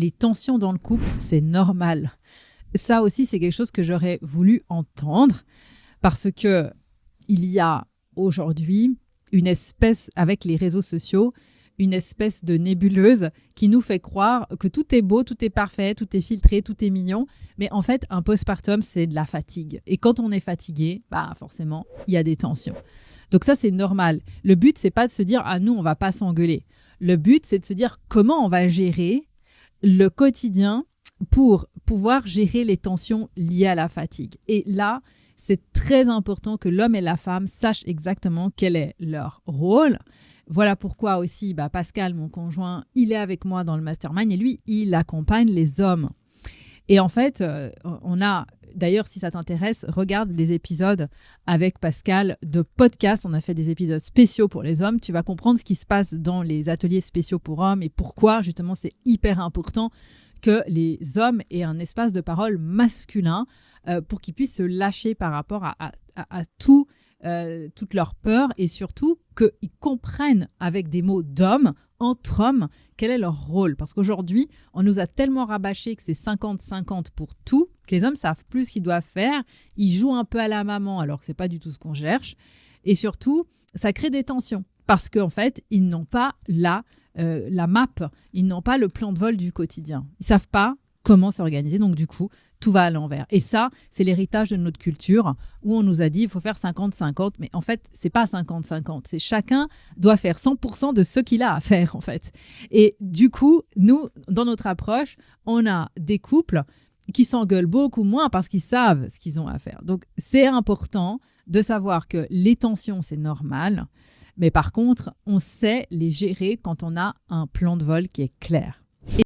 Les tensions dans le couple, c'est normal. Ça aussi, c'est quelque chose que j'aurais voulu entendre parce que il y a aujourd'hui une espèce, avec les réseaux sociaux, une espèce de nébuleuse qui nous fait croire que tout est beau, tout est parfait, tout est filtré, tout est mignon. Mais en fait, un postpartum, c'est de la fatigue. Et quand on est fatigué, forcément, il y a des tensions. Donc ça, c'est normal. Le but, c'est pas de se dire « Ah, nous, on va pas s'engueuler ». Le but, c'est de se dire comment on va gérer le quotidien pour pouvoir gérer les tensions liées à la fatigue. Et là, c'est très important que l'homme et la femme sachent exactement quel est leur rôle. Voilà pourquoi aussi Pascal, mon conjoint, il est avec moi dans le mastermind et lui, il accompagne les hommes. Et en fait, on a, d'ailleurs, si ça t'intéresse, regarde les épisodes avec Pascal de podcast. On a fait des épisodes spéciaux pour les hommes. Tu vas comprendre ce qui se passe dans les ateliers spéciaux pour hommes et pourquoi, justement, c'est hyper important que les hommes aient un espace de parole masculin pour qu'ils puissent se lâcher par rapport à tout, toute leur peur et surtout qu'ils comprennent avec des mots d'hommes, entre hommes, quel est leur rôle. Parce qu'aujourd'hui, on nous a tellement rabâché que c'est 50-50 pour tout, que les hommes savent plus ce qu'ils doivent faire. Ils jouent un peu à la maman alors que c'est pas du tout ce qu'on cherche. Et surtout, ça crée des tensions parce qu'en fait, ils n'ont pas la map, ils n'ont pas le plan de vol du quotidien. Ils savent pas comment s'organiser, donc du coup, tout va à l'envers. Et ça, c'est l'héritage de notre culture où on nous a dit il faut faire 50-50, mais en fait, c'est pas 50-50, c'est chacun doit faire 100% de ce qu'il a à faire en fait. Et du coup, nous, dans notre approche, on a des couples qui s'engueulent beaucoup moins parce qu'ils savent ce qu'ils ont à faire. Donc, c'est important de savoir que les tensions, c'est normal, mais par contre, on sait les gérer quand on a un plan de vol qui est clair.